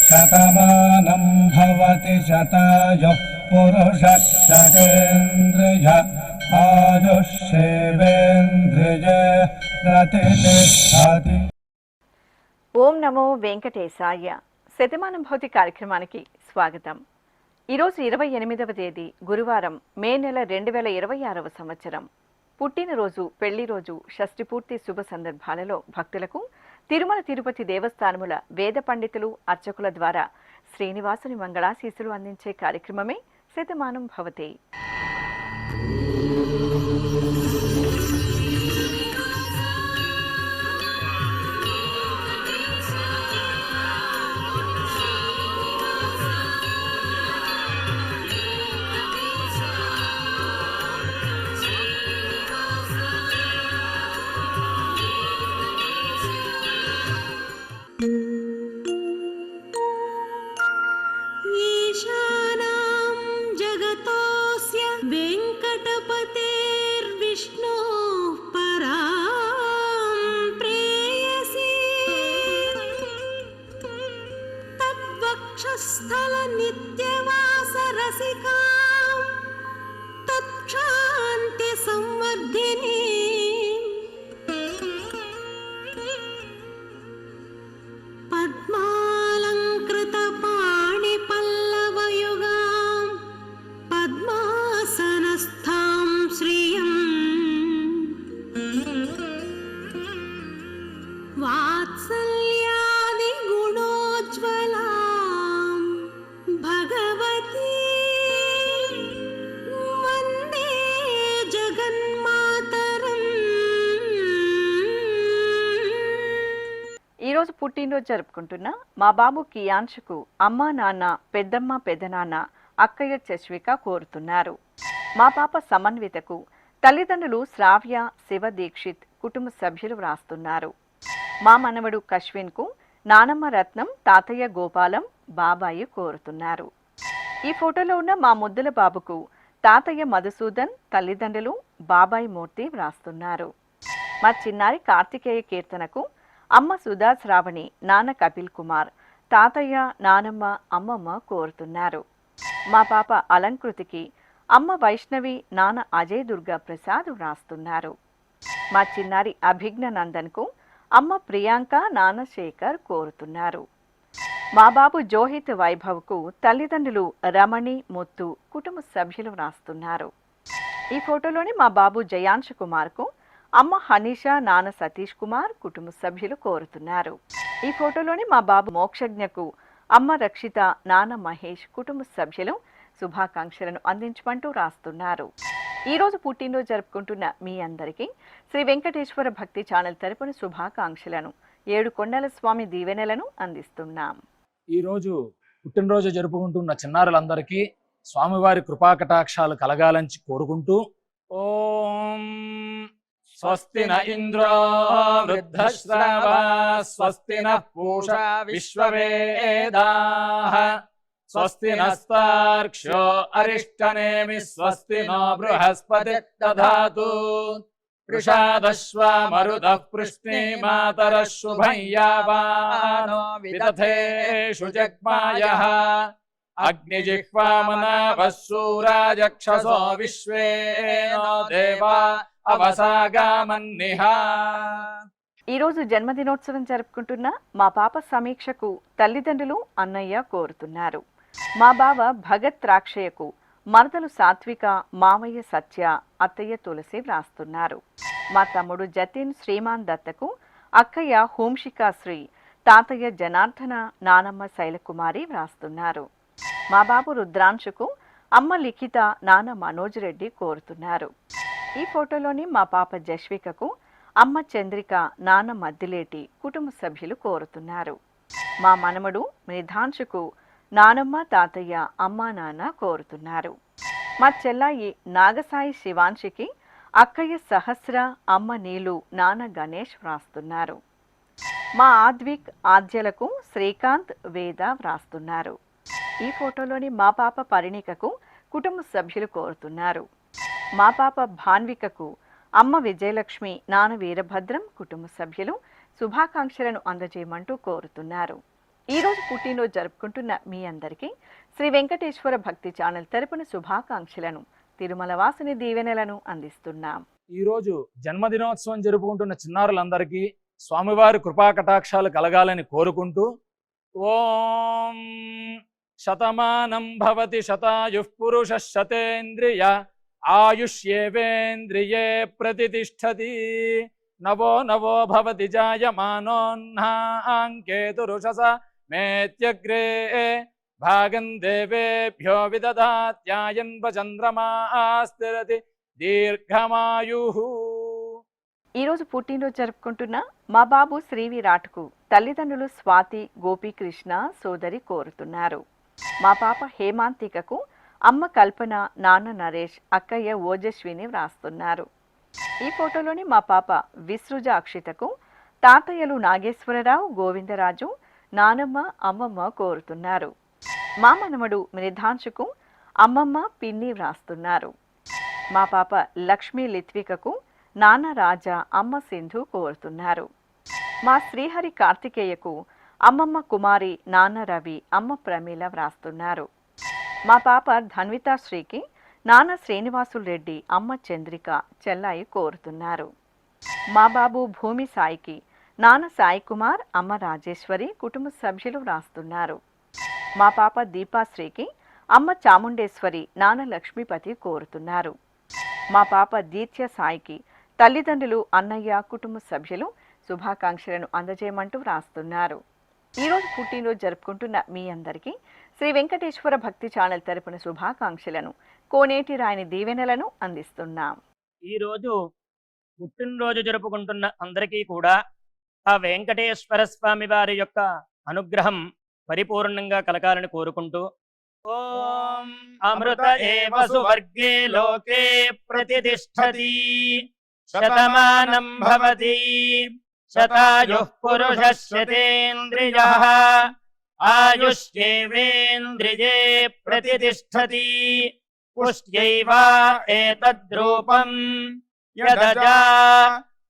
శతమానం భవతి శతాయుః పురుషः శతేంద్రియ ఆయుష్యేవేంద్రియ ప్రతిష్టతి. ఓం నమో వెంకటేశాయ. శతమానం భవతి కార్యక్రమానికి స్వాగతం. ఈరోజు 28వ తేదీ గురువారం, మే నెల 2026వ సంవత్సరం. పుట్టినరోజు, పెళ్లి రోజు, షష్ఠి పూర్తి శుభ సందర్భాలలో భక్తులకు తిరుమల తిరుపతి దేవస్థానముల వేద పండితులు, అర్చకుల ద్వారా శ్రీనివాసుని మంగళాశీస్సులు అందించే కార్యక్రమమే శతమానం భవతి. స్థల నిత్యవాస రసికా తత్క్షాంతి సంవర్ధిని పద్మాలంకృత పాణి పల్లవయుగా పద్మాసనస్థాం శ్రియం వాత్సల్యాది గుణోజ్వలా భగవతి వందే జగన్మాతరం. ఈరోజు పుట్టినరోజు జరుపుకుంటున్న మా బాబు కియాంశుకు అమ్మా, నాన్న, పెద్దమ్మ, పెద్దనాన్న, అక్కయ్య చశ్విక కోరుతున్నారు. మా పాప సమన్వితకు తల్లిదండ్రులు శ్రావ్య, శివ దీక్షిత్, కుటుంబ సభ్యులు వ్రాస్తున్నారు. మా మనవడు కశ్విన్కు నానమ్మ రత్నం, తాతయ్య గోపాలం, బాబాయి కోరుతున్నారు. ఈ ఫోటోలో ఉన్న మా ముద్దుల బాబుకు తాతయ్య మధుసూదన్, తల్లిదండ్రులు బాబాయి మూర్తి వ్రాస్తున్నారు. మా చిన్నారి కార్తికేయ కీర్తనకు అమ్మ సుధా శ్రావణి, నాన్న కపిల్ కుమార్, తాతయ్య, నానమ్మ, అమ్మమ్మ కోరుతున్నారు. మా పాప అలంకృతికి అమ్మ వైష్ణవి, నాన్న అజయ్ దుర్గా ప్రసాద్ వ్రాస్తున్నారు. మా చిన్నారి అభిజ్ఞ నందన్కు అమ్మ ప్రియాంక, నాన్న శేఖర్ కోరుతున్నారు. మా బాబు జోహిత్ వైభవ్కు తల్లిదండ్రులు రమణి, ముత్తు, కుటుంబ సభ్యులు వ్రాస్తున్నారు. ఈ ఫోటోలోని మా బాబు జయాంశ్ కుమార్కు అమ్మ హనీషా, నాన్న సతీష్ కుమార్, కుటుంబ సభ్యులు కోరుతున్నారు. ఈ ఫోటోలోని మా బాబు మోక్షజ్ఞకు అమ్మ రక్షిత, నాన్న మహేష్, కుటుంబ సభ్యులు శుభాకాంక్షలను అందించమంటూ రాస్తున్నారు. ఈరోజు పుట్టినరోజు జరుపుకుంటున్న మీ అందరికీ శ్రీ వెంకటేశ్వర భక్తి ఛానల్ తరపున శుభాకాంక్షలను, 7 కొండల స్వామి దీవెనలను అందిస్తున్నాం. ఈరోజు పుట్టినరోజు జరుపుకుంటున్న చిన్నారులందరికీ స్వామివారి కృపాకటాక్షాలు కలగాలని కోరుకుంటూ, ఓం స్వస్తి న ఇంద్రో వృద్ధశ్రవా స్వస్తి న పూషా విశ్వవేదాః స్వస్తి నస్తార్క్ష్యో అరిష్టనేమి స్వస్తి నో బృహస్పతి దధాతు వృషాదశ్వా మరుదః పృష్ణే మాతరః శుభం యావానో విదథేషు జగ్మాయః అగ్నిజిహ్వామనాభः శూరాజక్షసో విశ్వే నో దేవా అవసాగామన్నిహ. ఈరోజు జన్మదినోత్సవం జరుపుకుంటున్న మా పాప సమీక్షకు తల్లిదండ్రులు, అన్నయ్య కోరుతున్నారు. మా బావ భగత్ రాక్షయ్యకు మరదలు సాత్విక, మామయ్య సత్య, అత్తయ్య తులసి వ్రాస్తున్నారు. మా తమ్ముడు జతిన్ శ్రీమాన్ దత్తకు అక్కయ్య హోంశికా శ్రీ, తాతయ్య జనార్దన, నానమ్మ శైలకుమారి వ్రాస్తున్నారు. మా బాబు రుద్రాంశుకు అమ్మ లిఖిత, నాన్న మనోజ్ రెడ్డి కోరుతున్నారు. ఈ ఫోటోలోని మా పాప జశ్వికకు అమ్మ చంద్రిక, నాన్న మద్దిలేటి, కుటుంబ సభ్యులు కోరుతున్నారు. మా మనమడు నిధాంశుకు నానమ్మ, తాతయ్య, అమ్మ, నాన్న కోరుతున్నారు. మా చెల్లాయి నాగసాయి శివాంశికి అక్కయ్య సహస్ర, అమ్మ నీలు, నాన్న గణేష్ వ్రాస్తున్నారు. మా ఆద్విక్ ఆద్యలకు శ్రీకాంత్, వేద వ్రాస్తున్నారు. ఈ ఫోటోలోని మా పాప పరిణికకు కుటుంబ సభ్యులు కోరుతున్నారు. మా పాప భాన్వికకు అమ్మ విజయలక్ష్మి, నాన్న వీరభద్రం కుటుంబ సభ్యులు శుభాకాంక్షలను అందజేయమంటూ కోరుతున్నారు. ఈరోజు పుట్టినరోజు జరుపుకుంటున్న మీ అందరికీ శ్రీ వెంకటేశ్వర భక్తి ఛానల్ తరపున శుభాకాంక్షలను, తిరుమల వాసుని దీవెనలను అందిస్తున్నాం. ఈరోజు జన్మదినోత్సవం జరుపుకుంటున్న చిన్నారులందరికీ స్వామివారి కృపాకటాక్షాలు కలగాలని కోరుకుంటూ ఓం శతమానం భవతి శతాయుః పురుషః శతేంద్రియ ఆయుష్యేవేంద్రియే ప్రతిష్టతి నవో నవో భవతి జాయమానోన్హాంకేతురుషస మేత్యగ్రే భాగం దేవేభ్యో విదదాత్యాయన్వ చంద్రమాస్థిరతి దీర్ఘమాయుః. ఈరోజు పుట్టినరోజు జరుపుకుంటున్న మా బాబు శ్రీ విరాట్కు తల్లిదండ్రులు స్వాతి, గోపీకృష్ణ, సోదరి కోరుతున్నారు. మా పాప హేమాంతికకు అమ్మ కల్పన, నాన్న నరేష్, అక్కయ్య ఓజస్విని వ్రాస్తున్నారు. ఈ ఫోటోలోని మా పాప విసృజ అక్షితకు తాతయ్యలు నాగేశ్వరరావు, గోవిందరాజు, నానమ్మ, అమ్మమ్మ కోరుతున్నారు. మా మనమడు మృధాంశుకు అమ్మమ్మ, పిన్ని వ్రాస్తున్నారు. మా పాప లక్ష్మీ లిత్వికకు నాన్న రాజా, అమ్మ సింధు కోరుతున్నారు. మా శ్రీహరి కార్తికేయకు అమ్మమ్మ కుమారి, నాన్న రవి, అమ్మ ప్రమీల వ్రాస్తున్నారు. మా పాప ధన్వితాశ్రీకి నాన్న శ్రీనివాసులు రెడ్డి, అమ్మ చంద్రిక, చెల్లాయి కోరుతున్నారు. మా బాబు భూమి సాయికి నాన్న సాయి కుమార్, అమ్మ రాజేశ్వరి, కుటుంబ సభ్యులు వ్రాస్తున్నారు. మా పాప దీపాశ్రీకి అమ్మ చాముండేశ్వరి, నాన్న లక్ష్మీపతి కోరుతున్నారు. మా పాప దీత్య సాయికి తల్లిదండ్రులు, అన్నయ్య, కుటుంబ సభ్యులు శుభాకాంక్షలను అందజేయమంటూ వ్రాస్తున్నారు. ఈరోజు పుట్టినరోజు జరుపుకుంటున్న మీ అందరికీ శ్రీ వెంకటేశ్వర భక్తి ఛానల్ తరపున శుభాకాంక్షలను, కోనేటి రాయని దీవెనలను అందిస్తున్నాం. ఈరోజు పుట్టినరోజు జరుపుకుంటున్న అందరికీ కూడా ఆ వెంకటేశ్వర స్వామి వారి యొక్క అనుగ్రహం పరిపూర్ణంగా కలగాలని కోరుకుంటూ ఓం అమృత ఏవ సువర్గే లోకే ప్రతిష్టతి శతమానం భవతి శతాయుః పురుషః శతేంద్రియః ఆయుష్యేవేంద్రియే ప్రతిష్టతి పుష్ట్యైవ ఏతద్రూపం యదజా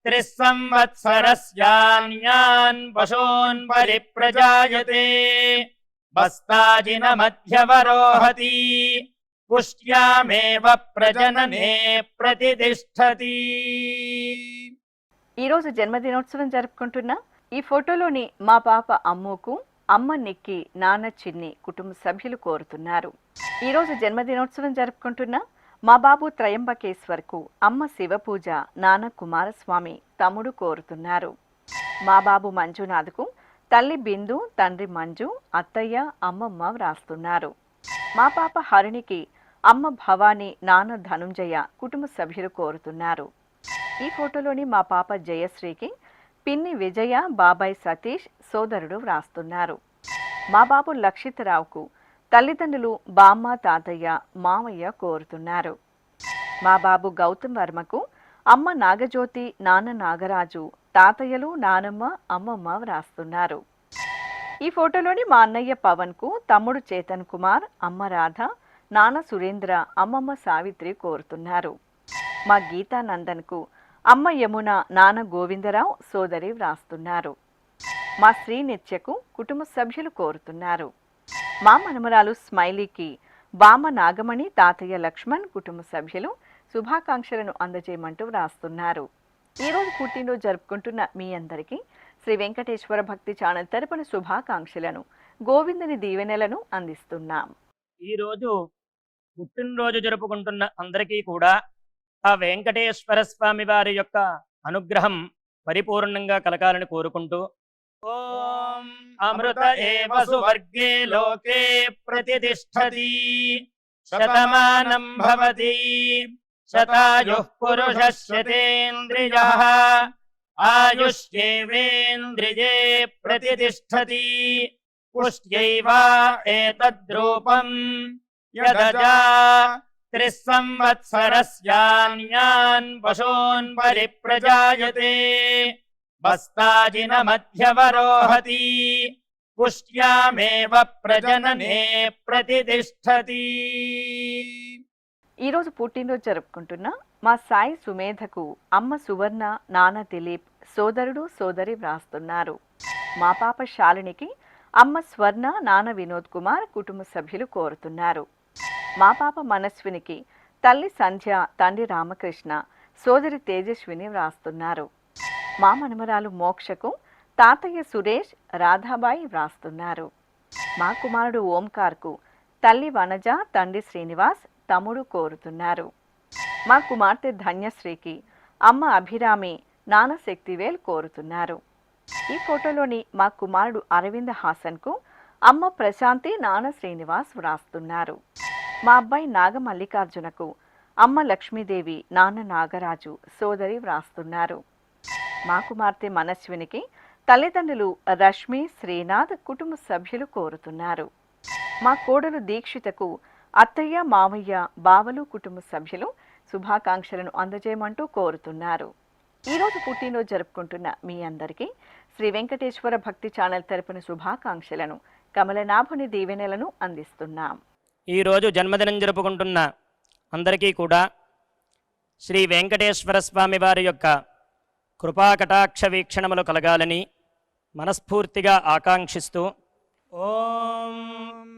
త్రిస్సంవత్సరస్యాన్యాన్ పశూన్ పరిప్రజాయతే బస్తాజిన మధ్యవరోహతి పుష్ట్యామేవ ప్రజననే ప్రతిష్టతి. ఈరోజు జన్మదినోత్సవం జరుపుకుంటున్న ఈ ఫోటోలోని మా పాప అమ్ముకు అమ్మ నిక్కి, నాన్న చిన్ని, కుటుంబ సభ్యులు కోరుతున్నారు. ఈరోజు జన్మదినోత్సవం జరుపుకుంటున్న మా బాబు త్రయంబకేశ్వర్కు అమ్మ శివపూజ, నాన్న కుమారస్వామి, తమ్ముడు కోరుతున్నారు. మా బాబు మంజునాథ్కు తల్లి బిందు, తండ్రి మంజు, అత్తయ్య, అమ్మమ్మ వ్రాస్తున్నారు. మా పాప హరిణికి అమ్మ భవానీ, నాన్న ధనుంజయ, కుటుంబ సభ్యులు కోరుతున్నారు. ఈ ఫోటోలోని మా పాప జయశ్రీకి పిన్ని విజయ, బాబాయ్ సతీష్, సోదరుడు వ్రాస్తున్నారు. మా బాబు లక్షితరావుకు తల్లిదండ్రులు బామ్మ, తాతయ్య, మామయ్య కోరుతున్నారు. మా బాబు గౌతమ్ వర్మకు అమ్మ నాగజ్యోతి, నాన్న నాగరాజు, తాతయ్యలు, నానమ్మ, అమ్మమ్మ వ్రాస్తున్నారు. ఈ ఫోటోలోని మా అన్నయ్య పవన్కు తమ్ముడు చేతన్ కుమార్, అమ్మ రాధ, నాన్న సురేంద్ర, అమ్మమ్మ సావిత్రి కోరుతున్నారు. మా గీతానందన్కు అమ్మ యమున, నాన్న గోవిందరావు, సోదరి వ్రాస్తున్నారు. మా శ్రీనిత్యకు కుటుంబ సభ్యులు కోరుతున్నారు. మా మనమరాలు స్మైలీకి బామ్మ నాగమణి, తాతయ్య లక్ష్మణ్, కుటుంబ సభ్యులు శుభాకాంక్షలను అందజేయమంటూ వ్రాస్తున్నారు. ఈరోజు పుట్టినరోజు జరుపుకుంటున్న మీ అందరికీ శ్రీ వెంకటేశ్వర భక్తి ఛానల్ తరపున శుభాకాంక్షలను, గోవిందుని దీవెనలను అందిస్తున్నాం. ఈరోజు పుట్టినరోజు జరుపుకుంటున్న అందరికీ కూడా ఆ వెంకటేశ్వర స్వామి వారి యొక్క అనుగ్రహం పరిపూర్ణంగా కలగాలని కోరుకుంటూ ఓం అమృత ఏవ సువర్గే లోకే ప్రతిష్టతి శతమానం భవతి శతాయుః పురుషః శతేంద్రియః ఆయుష్యేవేంద్రియే ప్రతిష్టతి పుష్ట్యైవ ఏతద్రూపం యదజా త్రిస్సంవత్సరస్యాన్యాన్ పశూన్ పరిప్రజాయతే బస్తాజిన మధ్యవరోహతి పుష్ట్యామేవ ప్రజననే ప్రతిష్టతి. ఈరోజు పుట్టినరోజు జరుపుకుంటున్న మా సాయి సుమేధకు అమ్మ సువర్ణ, నాన్న దిలీప్, సోదరుడు సోదరి వ్రాస్తున్నారు. మా పాప శాలినికి అమ్మ స్వర్ణ, నాన్న వినోద్ కుమార్, కుటుంబ సభ్యులు కోరుతున్నారు. మా పాప మనస్వినికి తల్లి సంధ్య, తండ్రి రామకృష్ణ, సోదరి తేజస్విని వ్రాస్తున్నారు. మా మనమరాలు మోక్షకు తాతయ్య సురేష్, రాధాబాయి వ్రాస్తున్నారు. మా కుమారుడు ఓంకార్కు తల్లి వనజ, తండ్రి శ్రీనివాస్, తమ్ముడు కోరుతున్నారు. మా కుమార్తె ధన్యశ్రీకి అమ్మ అభిరామి, నాన్న శక్తివేల్ కోరుతున్నారు. ఈ ఫోటోలోని మా కుమారుడు అరవింద్ హాసన్కు అమ్మ ప్రశాంతి, నాన్న శ్రీనివాస్ వ్రాస్తున్నారు. మా అబ్బాయి నాగ మల్లికార్జునకు అమ్మ లక్ష్మీదేవి, నాన్న నాగరాజు, సోదరి వ్రాస్తున్నారు. మా కుమార్తె మనస్వినికి తల్లిదండ్రులు రష్మి, శ్రీనాథ్, కుటుంబ సభ్యులు కోరుతున్నారు. మా కోడలు దీక్షితకు అత్తయ్య, మామయ్య, బావలు, కుటుంబ సభ్యులు శుభాకాంక్షలను అందజేయమంటూ కోరుతున్నారు. ఈరోజు పుట్టినరోజు జరుపుకుంటున్న మీ అందరికీ శ్రీ వెంకటేశ్వర భక్తి ఛానల్ తరపున శుభాకాంక్షలను, కమలనాభుని దీవెనలను అందిస్తున్నాం. ఈరోజు జన్మదినం జరుపుకుంటున్న అందరికీ కూడా శ్రీ వెంకటేశ్వర స్వామి వారి యొక్క కృపాకటాక్ష వీక్షణములు కలగాలని మనస్ఫూర్తిగా ఆకాంక్షిస్తూ ఓం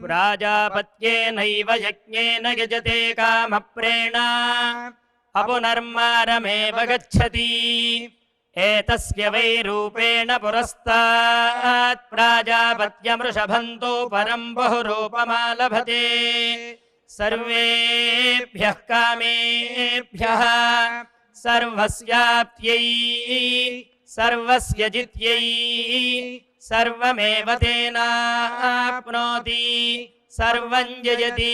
ప్రాజాపత్యేనైవ యజ్ఞేన యజతే కామప్రేణ అపునర్మారమేవ గచ్చతి ఏతస్య వై రూపేణ పురస్తాత్ ప్రాజాపత్యమృషభంతో పరం బహురూపమాలభతే సర్వేభ్యః కామేభ్యః సర్వస్యాప్త్యై సర్వస్య జిత్యై సర్వమేవ తేనాప్నోతి సర్వం జయతి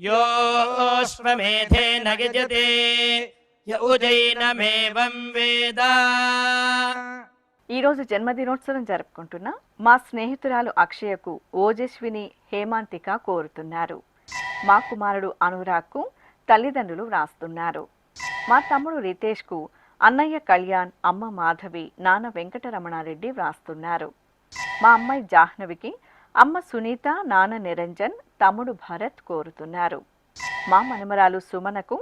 యోష్వమేధేన యజతే యౌజైనమేవం వేద. ఈరోజు జన్మదినోత్సవం జరుపుకుంటున్న మా స్నేహితురాలు అక్షయకు ఓజస్విని, హేమాంతిక కోరుతున్నారు. మా కుమారుడు అనురాగ్కు తల్లిదండ్రులు వ్రాస్తున్నారు. మా తమ్ముడు రితేష్కు అన్నయ్య కళ్యాణ్, అమ్మ మాధవి, నాన్న వెంకటరమణారెడ్డి వ్రాస్తున్నారు. మా అమ్మాయి జాహ్నవికి అమ్మ సునీత, నాన్న నిరంజన్, తమ్ముడు భరత్ కోరుతున్నారు. మా మనమరాలు సుమనకు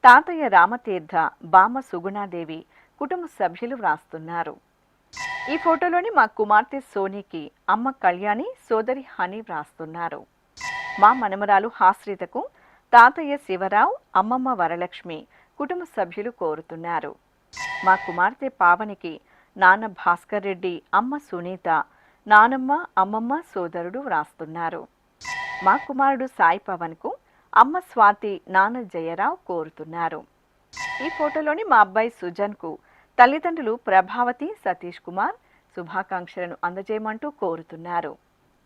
తాతయ్య రామతీర్థ, బామ్మ సుగుణాదేవి, కుటుంబ సభ్యులు వ్రాస్తున్నారు. ఈ ఫోటోలోని మా కుమార్తె సోనీకి అమ్మ కళ్యాణి, సోదరి హని వ్రాస్తున్నారు. మా మనమరాలు హాశ్రితకు తాతయ్య శివరావు, అమ్మమ్మ వరలక్ష్మి, కుటుంబ సభ్యులు కోరుతున్నారు. మా కుమార్తె పావనికి నాన్న భాస్కర్ రెడ్డి, అమ్మ సునీత, నానమ్మ, అమ్మమ్మ, సోదరుడు వ్రాస్తున్నారు. మా కుమారుడు సాయి పవన్కు అమ్మ స్వాతి, నాన్న జయరావు కోరుతున్నారు. ఈ ఫోటోలోని మా అబ్బాయి సుజన్కు తల్లిదండ్రులు ప్రభావతి, సతీష్ కుమార్ శుభాకాంక్షలను అందజేయమంటూ కోరుతున్నారు.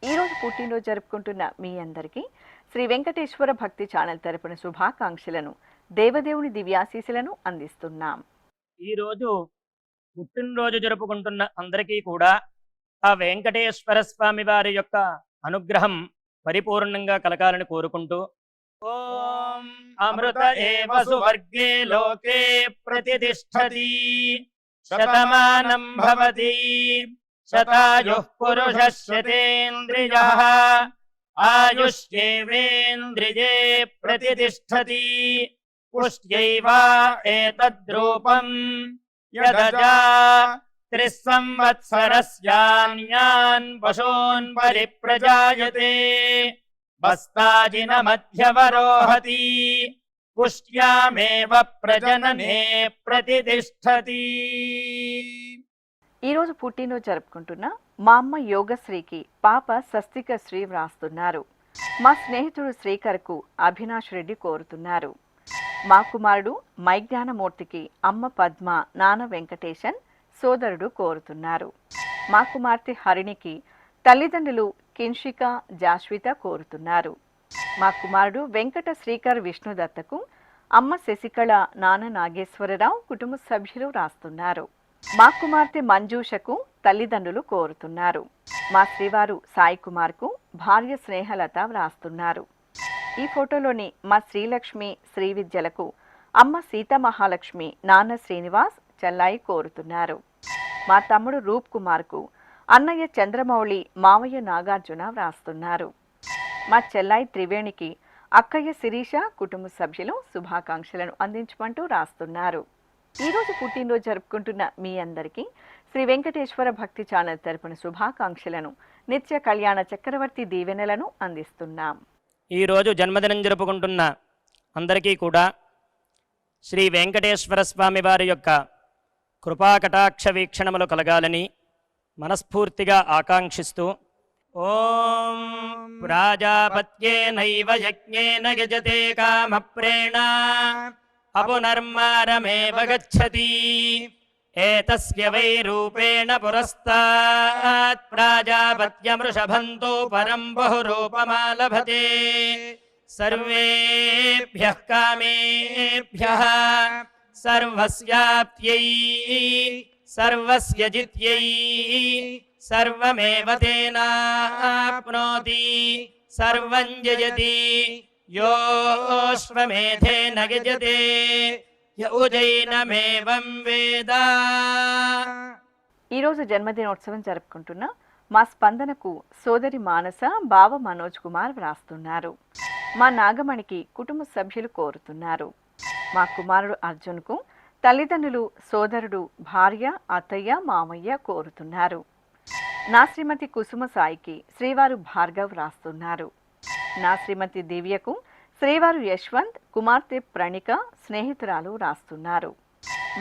ఈరోజు పుట్టినరోజు జరుపుకుంటున్న మీ అందరికీ శ్రీ వెంకటేశ్వర భక్తి ఛానల్ తరపున శుభాకాంక్షలను, దేవదేవుని దివ్యాశీస్సులను అందిస్తున్నాం. ఈరోజు పుట్టినరోజు జరుపుకుంటున్న అందరికీ కూడా ఆ వెంకటేశ్వర స్వామి వారి యొక్క అనుగ్రహం పరిపూర్ణంగా కలగాలని కోరుకుంటూ ఓం అమృత ఏవ సువర్గే లోకే ప్రతిష్ఠతి శతమానం భవతి శతాయుః పురుషः శతేంద్రియః ఆయుష్యేవేంద్రియే ప్రతిష్ఠతి పుష్ట్యైవ ఏతద్రూపం యదజా త్రిస్సంవత్సరస్యాన్యాన్ పశూన్ పరిప్రజాయతే బస్తాజినమధ్యవరోహతి పుష్ట్యామేవ ప్రజననే ప్రతిష్ఠతి. ఈరోజు పుట్టినరోజు జరుపుకుంటున్న మా అమ్మ యోగశ్రీకి పాప స్వస్తిక శ్రీ వ్రాస్తున్నారు. మా స్నేహితుడు శ్రీకర్కు అభినాష్ రెడ్డి కోరుతున్నారు. మా కుమారుడు మైజ్ఞానమూర్తికి అమ్మ పద్మ, నాన్న వెంకటేశన్, సోదరుడు కోరుతున్నారు. మా కుమార్తె హరిణికి తల్లిదండ్రులు కిన్షిక, జాస్విత కోరుతున్నారు. మా కుమారుడు వెంకట శ్రీకర్ విష్ణుదత్తకు అమ్మ శశికళ, నాన్న నాగేశ్వరరావు, కుటుంబ సభ్యులు రాస్తున్నారు. మా కుమార్తె మంజూషకు తల్లిదండ్రులు కోరుతున్నారు. మా శ్రీవారు సాయి కుమార్కు భార్య స్నేహలత వ్రాస్తున్నారు. ఈ ఫోటోలోని మా శ్రీలక్ష్మి, శ్రీవిద్యలకు అమ్మ సీతమహాలక్ష్మి, నాన్న శ్రీనివాస్, చెల్లాయి కోరుతున్నారు. మా తమ్ముడు రూప్ కుమార్కు అన్నయ్య చంద్రమౌళి, మావయ్య నాగార్జున వ్రాస్తున్నారు. మా చెల్లాయి త్రివేణికి అక్కయ్య శిరీష కుటుంబ సభ్యులు శుభాకాంక్షలను అందించమంటూ రాస్తున్నారు. ఈరోజు పుట్టినరోజు జరుపుకుంటున్న మీ అందరికీ శ్రీ వెంకటేశ్వర భక్తి ఛానల్ తరపున శుభాకాంక్షలను, నిత్య కళ్యాణ చక్రవర్తి దీవెనలను అందిస్తున్నాం. ఈరోజు జన్మదినం జరుపుకుంటున్న అందరికీ కూడా శ్రీ వెంకటేశ్వర స్వామి వారి యొక్క కృపాకటాక్ష వీక్షణములు కలగాలని మనస్ఫూర్తిగా ఆకాంక్షిస్తూ ఓం ప్రాజాపత్యేనైవ యజ్ఞేన యజతే కామప్రేణ అపునర్మారమేవ గచ్చతి ఏతస్య వై రూపేణ పురస్తాత్ ప్రాజాపత్యమృషభంతో పరం బహురూపమాలభతే సర్వేభ్యః కామేభ్యః సర్వస్యాప్త్యై సర్వస్య జిత్యై సర్వమేవ తేనాప్నోతి సర్వం జయతి యోశ్వమేధేన యజతే యౌజైనమేవం వేద. ఈరోజు జన్మదినోత్సవం జరుపుకుంటున్న మా స్పందనకు సోదరి మానస, బావ మనోజ్ కుమార్ వ్రాస్తున్నారు. మా నాగమణికి కుటుంబ సభ్యులు కోరుతున్నారు. మా కుమారుడు అర్జున్కు తల్లిదండ్రులు, సోదరుడు, భార్య, అత్తయ్య, మామయ్య కోరుతున్నారు. నా శ్రీమతి కుసుమ సాయికి శ్రీవారు భార్గవ్ రాస్తున్నారు. నా శ్రీమతి దివ్యకు శ్రీవారు యశ్వంత్, కుమార్తె ప్రణిక, స్నేహితురాలు రాస్తున్నారు.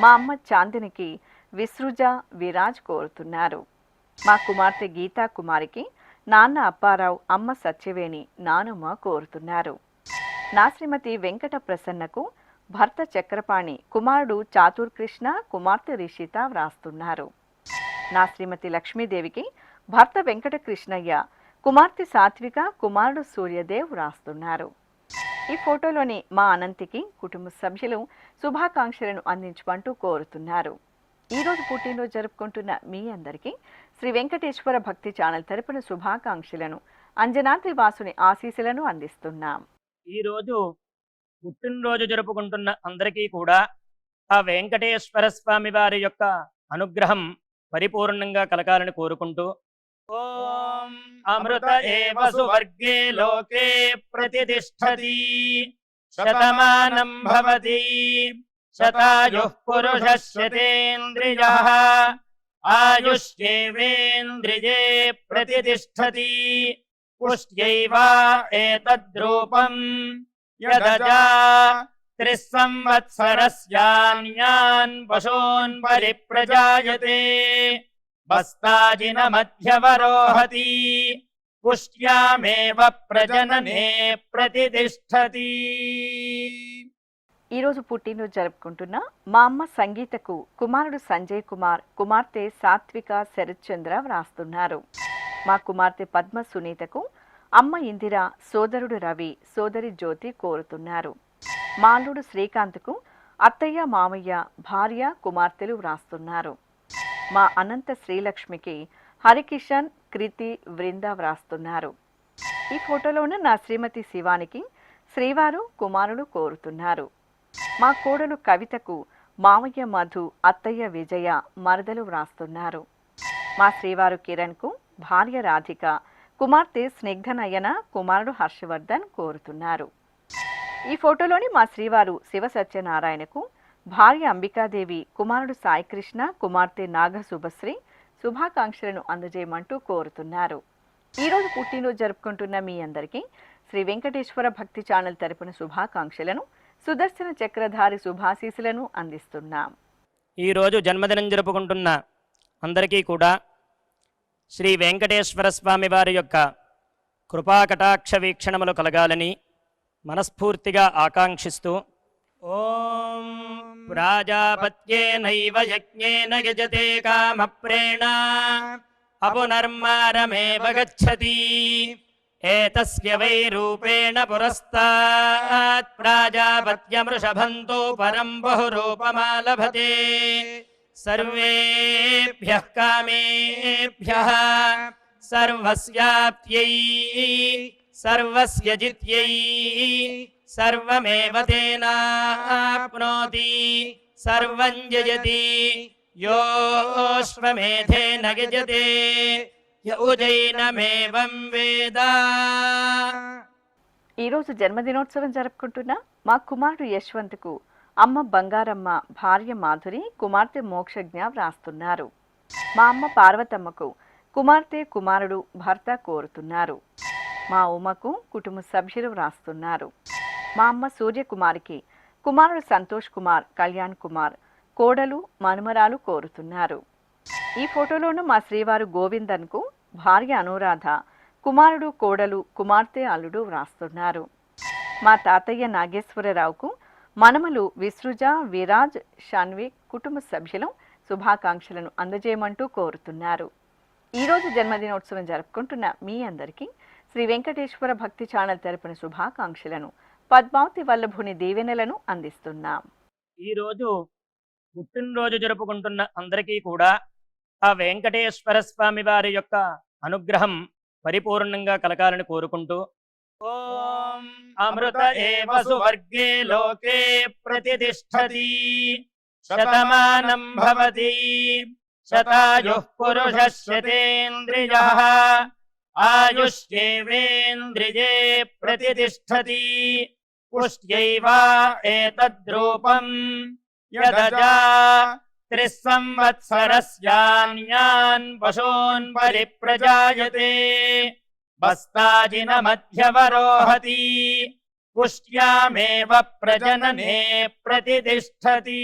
మా అమ్మ చాందినికి విసృజ, విరాజ్ కోరుతున్నారు. మా కుమార్తె గీతా కుమారికి నాన్న అప్పారావు, అమ్మ సత్యవేణి, నానమ్మ కోరుతున్నారు. నా శ్రీమతి వెంకట ప్రసన్నకు భర్త చక్రపాణి, కుమారుడు చాతుర్ కృష్ణ, కుమార్తె రిషిత వ్రాస్తున్నారు. నా శ్రీమతి లక్ష్మీదేవికి భర్త వెంకట కృష్ణయ్య, కుమార్తె సాత్విక, కుమారుడు సూర్యదేవ్ వ్రాస్తున్నారు. ఈ ఫోటోలోని మా అనంతికి కుటుంబ సభ్యులు శుభాకాంక్షలను అందించమంటూ కోరుతున్నారు. ఈరోజు పుట్టినరోజు జరుపుకుంటున్న మీ అందరికీ శ్రీ వెంకటేశ్వర భక్తి ఛానల్ తరపున శుభాకాంక్షలను, అంజనాద్రి వాసుని ఆశీస్సులను అందిస్తున్నాం. ఈరోజు పుట్టినరోజు జరుపుకుంటున్న అందరికీ కూడా ఆ వెంకటేశ్వర స్వామి వారి యొక్క అనుగ్రహం పరిపూర్ణంగా కలగాలని కోరుకుంటూ ఓం అమృత ఏవ సువర్గే లోకే ప్రతిష్ఠతి శతమానం భవతి శతాయుః పురుషः శతేంద్రియః ఆయుష్యేవేంద్రియే ప్రతిష్ఠతి పుష్ట్యైవ ఏతద్రూపం యదజా త్రిస్సంవత్సరస్యాన్యాన్ పశూన్ పరిప్రజాయతే బస్తాజినమధ్యవరోహతి పుష్ట్యామేవ ప్రజననే ప్రతిష్ఠతి. ఈరోజు పుట్టినరోజు జరుపుకుంటున్న మా అమ్మ సంగీతకు కుమారుడు సంజయ్ కుమార్, కుమార్తె సాత్విక, శరత్చంద్ర వ్రాస్తున్నారు. మా కుమార్తె పద్మ సునీతకు అమ్మ ఇందిర, సోదరుడు రవి, సోదరి జ్యోతి కోరుతున్నారు. మా అల్లుడు శ్రీకాంత్కు అత్తయ్య, మామయ్య, భార్య, కుమార్తెలు వ్రాస్తున్నారు. మా అనంత శ్రీలక్ష్మికి హరికిషన్, కృతి, వృంద వ్రాస్తున్నారు. ఈ ఫోటోలో ఉన్న నా శ్రీమతి శివానికి శ్రీవారు, కుమారులు కోరుతున్నారు. మా కోడలు కవితకు మామయ్య మధు, అత్తయ్య విజయ, మరదలు వ్రాస్తున్నారు. మా శ్రీవారు కిరణ్కు భార్య రాధిక, కుమార్తె స్నిగ్ధనయన, కుమారుడు హర్షవర్ధన్ కోరుతున్నారు. ఈ ఫోటోలోని మా శ్రీవారు శివ సత్యనారాయణకు భార్య అంబికాదేవి, కుమారుడు సాయికృష్ణ, కుమార్తె నాగ శుభశ్రీ శుభాకాంక్షలను అందజేయమంటూ కోరుతున్నారు. ఈరోజు పుట్టినరోజు జరుపుకుంటున్న మీ అందరికీ శ్రీ వెంకటేశ్వర భక్తి ఛానల్ తరపున శుభాకాంక్షలను, సుదర్శన చక్రధారి శుభాశీసులను అందిస్తున్నాం. ఈరోజు జన్మదినం జరుపుకుంటున్న అందరికీ కూడా శ్రీ వెంకటేశ్వర స్వామి వారి యొక్క కృపాకటాక్ష వీక్షణములు కలగాలని మనస్ఫూర్తిగా ఆకాంక్షిస్తూ ఓం ప్రాజాపత్యేనైవ యజ్ఞేన యజతే కామప్రేణ అపునర్మారమేవ గచ్చతి ఏతస్య వై రూపేణ పురస్తాత్ ప్రాజాపత్యమృషభంతో పరం బహురూపమాలభతే సర్వేభ్యః కామేభ్యః సర్వస్యాప్త్యై సర్వస్య జిత్యై సర్వమేవ తేనాప్నోతి సర్వం జయతి యోశ్వమేధేన యజతే యౌజైనమేవం వేద. ఈరోజు జన్మదినోత్సవం జరుపుకుంటున్న మా కుమారుడు యశ్వంత్కు అమ్మ బంగారమ్మ, భార్య మాధురి, కుమార్తె మోక్షజ్ఞ వ్రాస్తున్నారు. మా అమ్మ పార్వతమ్మకు కుమార్తె, కుమారుడు, భర్త కోరుతున్నారు. మా ఉమకు కుటుంబ సభ్యులు వ్రాస్తున్నారు. మా అమ్మ సూర్యకుమారికి కుమారుడు సంతోష్ కుమార్, కళ్యాణ్ కుమార్, కోడలు, మనుమరాలు కోరుతున్నారు. ఈ ఫోటోలోనూ మా శ్రీవారు గోవిందన్కు భార్య అనురాధ, కుమారుడు, కోడలు, కుమార్తె, అల్లుడు వ్రాస్తున్నారు. మా తాతయ్య నాగేశ్వరరావుకు మనమలు విసృజ, విరాజ్, షన్విక్ కుటుంబ సభ్యులు శుభాకాంక్షలను అందజేయమంటూ కోరుతున్నారు. ఈరోజు జన్మదినోత్సవం జరుపుకుంటున్న మీ అందరికీ శ్రీ వెంకటేశ్వర భక్తి ఛానల్ తరపున శుభాకాంక్షలను, పద్మావతి వల్లభుని దీవెనలను అందిస్తున్నాం. ఈరోజు పుట్టినరోజు జరుపుకుంటున్న అందరికీ కూడా ఆ వెంకటేశ్వర స్వామి వారి యొక్క అనుగ్రహం పరిపూర్ణంగా కలగాలని కోరుకుంటూ ఓం అమృత ఏవ సువర్గే లోకే ప్రతిష్ఠతి శతమానం భవతి శతాయుః పురుషः శతేంద్రియః ఆయుష్యేవేంద్రియే ప్రతిష్ఠతి పుష్ట్యైవ ఏతద్రూపం యదజా త్రిస్సంవత్సరస్యాన్యాన్ పశూన్ పరిప్రజాయతే బస్తాజిన మధ్యవరోహతి పుష్ట్యామేవ ప్రజననే ప్రతిష్ఠతి.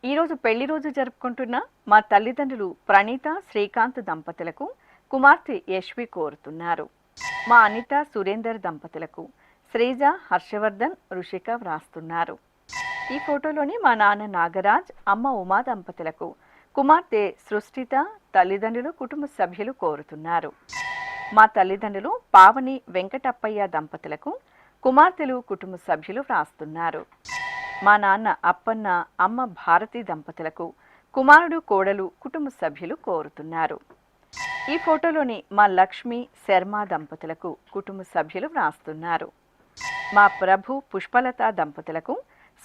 ఈరోజు పెళ్లి రోజు జరుపుకుంటున్న మా తల్లిదండ్రులు ప్రణీత, శ్రీకాంత్ దంపతులకు కుమార్తె యశ్వి కోరుతున్నారు. మా అనిత, సురేందర్ దంపతులకు శ్రీజ, హర్షవర్ధన్, రుషిక వ్రాస్తున్నారు. ఈ ఫోటోలోని మా నాన్న నాగరాజ్, అమ్మ ఉమా దంపతులకు కుమార్తె సృష్టిత, తల్లిదండ్రులు, కుటుంబ సభ్యులు కోరుతున్నారు. మా తల్లిదండ్రులు పావని, వెంకటప్పయ్య దంపతులకు కుమార్తెలు, కుటుంబ సభ్యులు వ్రాస్తున్నారు. మా నాన్న అప్పన్న, అమ్మ భారతి దంపతులకు కుమారుడు, కోడలు, కుటుంబ సభ్యులు కోరుతున్నారు. ఈ ఫోటోలోని మా లక్ష్మి, శర్మ దంపతులకు కుటుంబ సభ్యులు వ్రాస్తున్నారు. మా ప్రభు, పుష్పలత దంపతులకు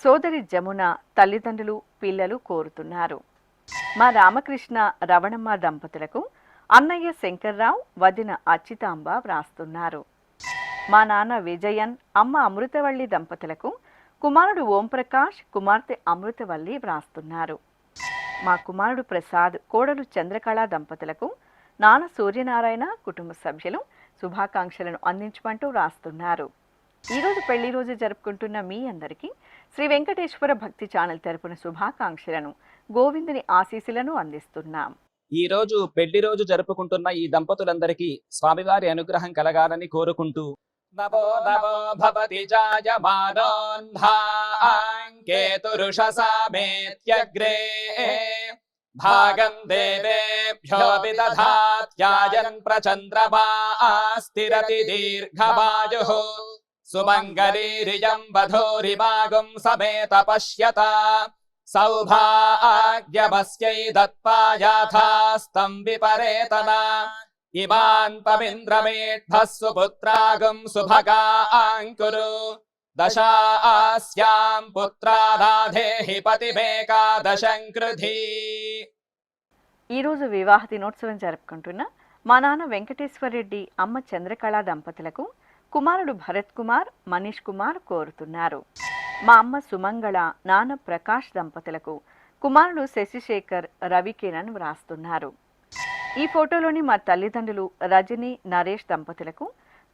సోదరి జమున, తల్లిదండ్రులు, పిల్లలు కోరుతున్నారు. మా రామకృష్ణ, రవణమ్మ దంపతులకు అన్నయ్య శంకర్రావు, వదిన అచ్యుతాంబ వ్రాస్తున్నారు. మా నాన్న విజయన్, అమ్మ అమృతవల్లి దంపతులకు కుమారుడు ఓంప్రకాష్, కుమార్తె అమృతవల్లి వ్రాస్తున్నారు. మా కుమారుడు ప్రసాద్, కోడలు చంద్రకళ దంపతులకు నాన్న సూర్యనారాయణ, కుటుంబ సభ్యులు శుభాకాంక్షలను అందించమంటూ వ్రాస్తున్నారు. ఈరోజు పెళ్లి రోజు జరుపుకుంటున్న మీ అందరికీ శ్రీ వెంకటేశ్వర భక్తి ఛానల్ తరపున శుభాకాంక్షలను, గోవిందుని ఆశీస్సులను అందిస్తున్నాం. ఈ రోజు పెళ్లి రోజు జరుపుకుంటున్న ఈ దంపతులందరికీ స్వామివారి అనుగ్రహం కలగాలని కోరుకుంటూ నమో నమో భవతి జాయమానోన్ధాంకేతురుషసామేత్యగ్రే భాగం దేవేభ్యో విదధాత్యాయన్ ప్రచంద్రమాస్తిరతి దీర్ఘమాయుః సుమంగళీరియం వధూరిమాగం సమేత పశ్యత సౌభాగ్యమస్యై దత్పాయాథాస్తం విపరేతన ఇమాన్ పవింద్రమేఢస్సు పుత్రాగం సుభగాంకురు దశాస్యాం పుత్రానాధేహి పతిమేకాదశం కృధి. ఈరోజు వివాహ దినోత్సవం జరుపుకుంటున్న మా నాన్న వెంకటేశ్వర రెడ్డి, అమ్మ చంద్రకళ దంపతులకు కుమారుడు భరత్ కుమార్, మనీష్ కుమార్ కోరుతున్నారు. మా అమ్మ సుమంగళ, నాన్న ప్రకాష్ దంపతులకు కుమారుడు శశిశేఖర్, రవికిరణ్ వ్రాస్తున్నారు. ఈ ఫోటోలోని మా తల్లిదండ్రులు రజని, నరేష్ దంపతులకు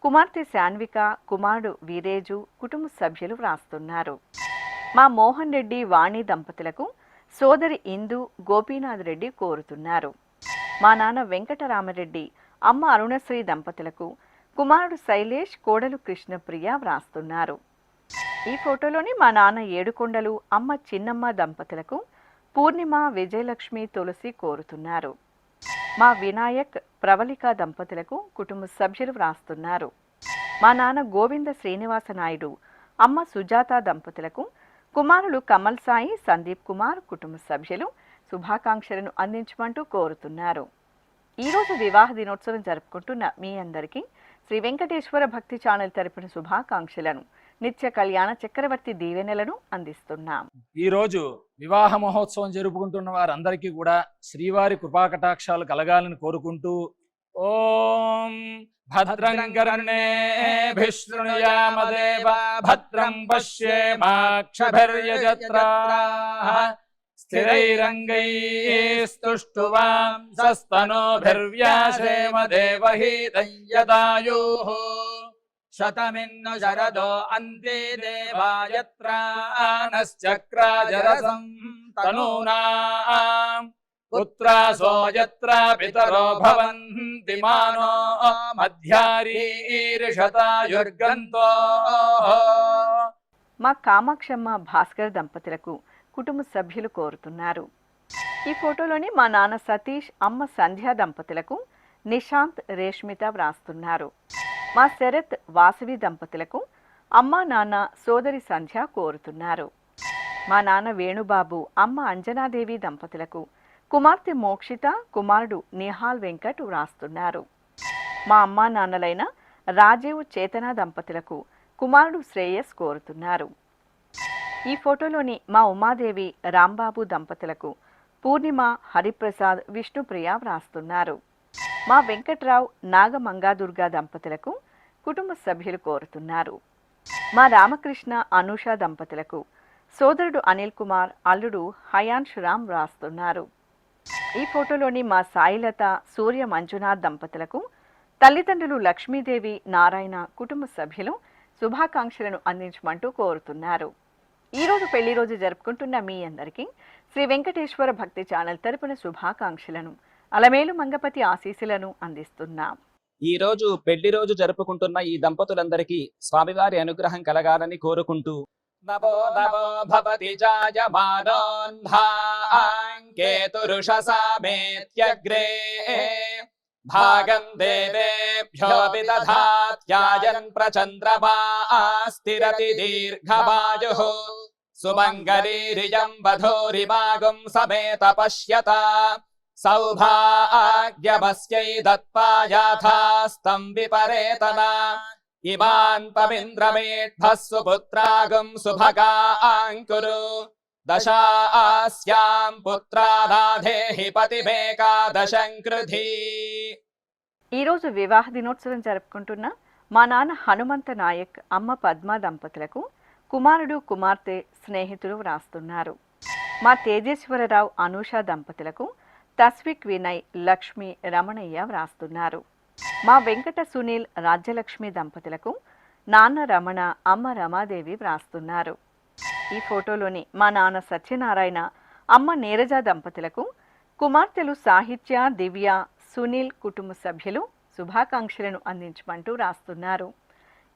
కుమార్తె శాన్విక, కుమారుడు వీరేజు, కుటుంబ సభ్యులు వ్రాస్తున్నారు. మా మోహన్ రెడ్డి, వాణి దంపతులకు సోదరి ఇందు, గోపీనాథ్ రెడ్డి కోరుతున్నారు. మా నాన్న వెంకటరామరెడ్డి, అమ్మ అరుణశ్రీ దంపతులకు కుమారుడు శైలేష్, కోడలు కృష్ణప్రియ వ్రాస్తున్నారు. ఈ ఫోటోలోని మా నాన్న ఏడుకొండలు, అమ్మ చిన్నమ్మ దంపతులకు పూర్ణిమ, విజయలక్ష్మి, తులసి కోరుతున్నారు. మా వినాయక్, ప్రవళిక దంపతులకు కుటుంబ సభ్యులు వ్రాస్తున్నారు. మా నాన్న గోవింద శ్రీనివాస నాయుడు, అమ్మ సుజాత దంపతులకు కుమారులు కమల్ సాయి, సందీప్ కుమార్, కుటుంబ సభ్యులు శుభాకాంక్షలను అందించమంటూ కోరుతున్నారు. ఈరోజు వివాహ దినోత్సవం జరుపుకుంటున్న మీ అందరికీ శ్రీ వెంకటేశ్వర భక్తి ఛానల్ తరపున శుభాకాంక్షలను, నిత్య కళ్యాణ చక్రవర్తి దీవెనలను అందిస్తున్నాం. ఈరోజు వివాహ మహోత్సవం జరుపుకుంటున్న వారందరికీ కూడా శ్రీవారి కృపాకటాక్షాలు కలగాలని కోరుకుంటూ ఓం భద్రం కర్ణేభిः శృణుయామ దేవ భద్రం పశ్యేమాక్షభిర్యజత్రాః స్థిరైరంగైస్తుష్టువాంసస్తనోభిర్వ్యాసేమ దేవహీతం యదాయుః శతమిన్ను శరదో అంతే దేవాయత్రానశ్చక్రాజరసం తనూనాం పుత్రాసో యత్ర పితరో భవంతి మానో మధ్యారీర్షతాయుర్గంతో. మా కామాక్షమ్మ భాస్కర్ దంపతులకు కుటుంబ సభ్యులు కోరుతున్నారు. ఈ ఫోటోలోని మా నాన్న సతీష్, అమ్మ సంధ్యా దంపతులకు నిశాంత్, రేష్మిత వ్రాస్తున్నారు. మా శరత్, వాసవి దంపతులకు అమ్మ నాన్న సోదరి సంధ్య కోరుతున్నారు. మా నాన్న వేణుబాబు, అమ్మ అంజనాదేవి దంపతులకు కుమార్తె మోక్షిత, కుమారుడు నిహాల్ వెంకట్ వ్రాస్తున్నారు. మా అమ్మా నాన్నలైన రాజీవ్, చేతన దంపతులకు కుమారుడు శ్రేయస్ కోరుతున్నారు. ఈ ఫోటోలోని మా ఉమాదేవి, రాంబాబు దంపతులకు పూర్ణిమ, హరిప్రసాద్, విష్ణుప్రియ వ్రాస్తున్నారు. మా వెంకట్రావు, నాగమంగాదుర్గ దంపతులకు కుటుంబ సభ్యులు కోరుతున్నారు. మా రామకృష్ణ, అనూష దంపతులకు సోదరుడు అనిల్ కుమార్, అల్లుడు హయాన్షురామ్ వ్రాస్తున్నారు. ఈ ఫోటోలోని మా సాయిలత, సూర్య మంజునాథ్ దంపతులకు తల్లిదండ్రులు లక్ష్మీదేవి, నారాయణ కుటుంబ సభ్యులు శుభాకాంక్షలను అందించమంటూ కోరుతున్నారు. ఈరోజు పెళ్లి రోజు జరుపుకుంటున్న మీ అందరికీ శ్రీ వెంకటేశ్వర భక్తి ఛానల్ తరపున శుభాకాంక్షలను, అలమేలు మంగపతి ఆశీస్సులను అందిస్తున్నాం. ఈ రోజు పెళ్లి రోజు జరుపుకుంటున్న ఈ దంపతులందరికీ స్వామివారి అనుగ్రహం కలగాలని కోరుకుంటూ నమో నమో భవతి జాయమానోన్ధాంకేతురుషసామేత్యగ్రే భాగం దేవేభ్యో విదధాత్యాయన్ ప్రచంద్రమాస్తిరతి దీర్ఘమాయుః సుమంగళీరియం వధూరిమాగం సమేత పశ్యత సౌభాగ్యమస్యై దత్పాయాథాస్తం విపరేతన ఇమాన్ పవింద్రమేఢ్భः సుపుత్రాగం శుభగాంకురు దశాస్యాం పుత్రానాధేహి పతిమేకాదశం కృధి. ఈరోజు వివాహ దినోత్సవం జరుపుకుంటున్న మా నాన్న హనుమంత నాయక్, అమ్మ పద్మ దంపతులకు కుమారుడు, కుమార్తె, స్నేహితులు వ్రాస్తున్నారు. మా తేజేశ్వరరావు, అనూష దంపతులకు తస్విక్ వినయ్, లక్ష్మి, రమణయ్య వ్రాస్తున్నారు. మా వెంకట సునీల్, రాజ్యలక్ష్మి దంపతులకు నాన్న రమణ, అమ్మ రమాదేవి వ్రాస్తున్నారు. ఈ ఫోటోలోని మా నాన్న సత్యనారాయణ, అమ్మ నీరజ దంపతులకు కుమార్తెలు సాహిత్య, దివ్య, సునీల్ కుటుంబ సభ్యులు శుభాకాంక్షలను అందించమంటూ రాస్తున్నారు.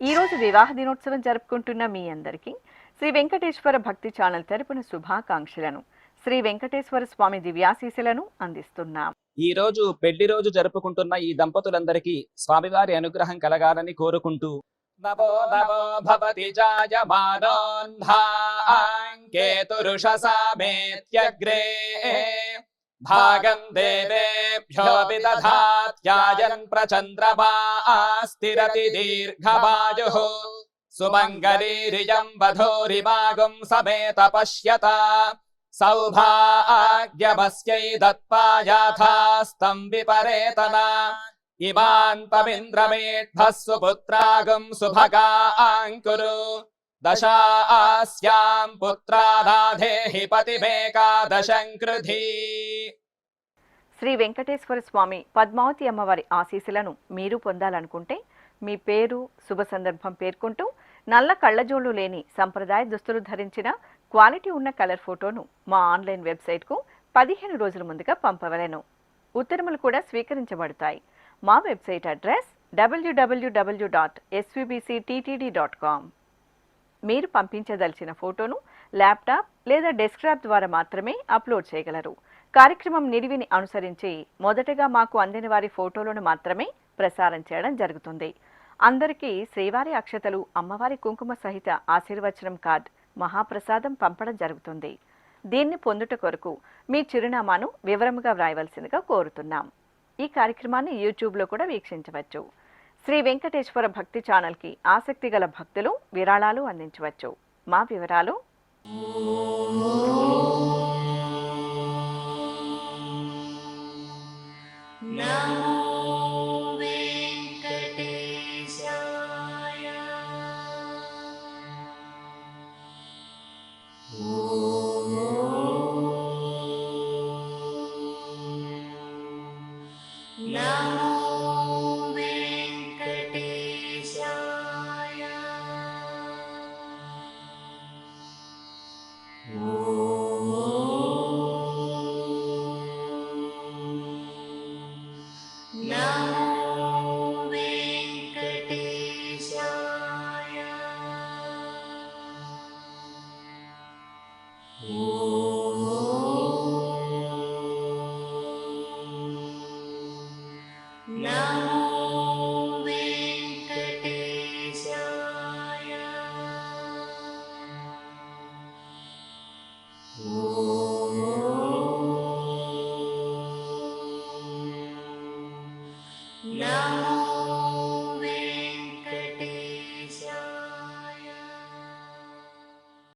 ఈరోజు వివాహ దినోత్సవం జరుపుకుంటున్న మీ అందరికీ శ్రీ వెంకటేశ్వర భక్తి ఛానల్ తరపున శుభాకాంక్షలను, శ్రీ వెంకటేశ్వర స్వామి దివ్యాశీస్సులను అందిస్తున్నాం. ఈ రోజు పెళ్లి రోజు జరుపుకుంటున్న ఈ దంపతులందరికీ స్వామివారి అనుగ్రహం కలగాలని కోరుకుంటూ నమో నమో భవతి జాయమానోన్ధాంకేతురుషసామేత్యగ్రే భాగం దేవేభ్యో విదధాత్యాయన్ ప్రచంద్రమాస్తిరతి దీర్ఘమాయుః సుమంగళీరియం వధూరిమాగం సమేత పశ్యత సౌభాగ్యమస్యై దత్పాయాథాస్తం విపరేతన ఇమాన్ పవింద్రమేఢ్భः సుపుత్రాగం శుభగాంకురు దశాస్యాం పుత్రానాధేహి పతిమేకాదశం కృధి. శ్రీ వెంకటేశ్వర స్వామి, పద్మావతి అమ్మవారి ఆశీస్సులను మీరు పొందాలనుకుంటే మీ పేరు, శుభ సందర్భం పేర్కొంటూ నల్ల కళ్ళజోళ్లు లేని సంప్రదాయ దుస్తులు ధరించిన క్వాలిటీ ఉన్న కలర్ ఫోటోను మా ఆన్లైన్ వెబ్సైట్కు 15 రోజుల ముందుగా పంపవలెను. ఉత్తరములు కూడా స్వీకరించబడతాయి. మా వెబ్సైట్ అడ్రస్ www.svbcttd.com. మీరు పంపించదలిచిన ఫోటోను ల్యాప్టాప్ లేదా డెస్క్టాప్ ద్వారా మాత్రమే అప్లోడ్ చేయగలరు. కార్యక్రమం నిడివిని అనుసరించి మొదటగా మాకు అందిన వారి ఫోటోలను మాత్రమే ప్రసారం చేయడం జరుగుతుంది. అందరికీ శ్రీవారి అక్షతలు, అమ్మవారి కుంకుమ సహిత ఆశీర్వచనం కార్డ్, మహాప్రసాదం పంపడం జరుగుతుంది. దీన్ని పొందుట కొరకు మీ చిరునామాను వివరముగా వ్రాయవలసిందిగా కోరుతున్నాం. ఈ కార్యక్రమాన్ని యూట్యూబ్లో కూడా వీక్షించవచ్చు. శ్రీ వెంకటేశ్వర భక్తి ఛానల్కి ఆసక్తి గల భక్తులు విరాళాలు అందించవచ్చు. మా వివరాలు: నమో నమో వెంకటేశాయ. నమో వెంకటేశాయ.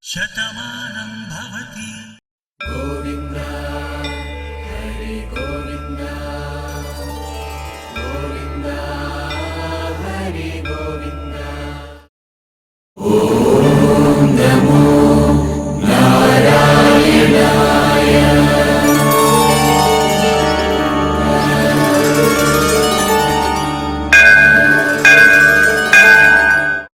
శతమానం భవతి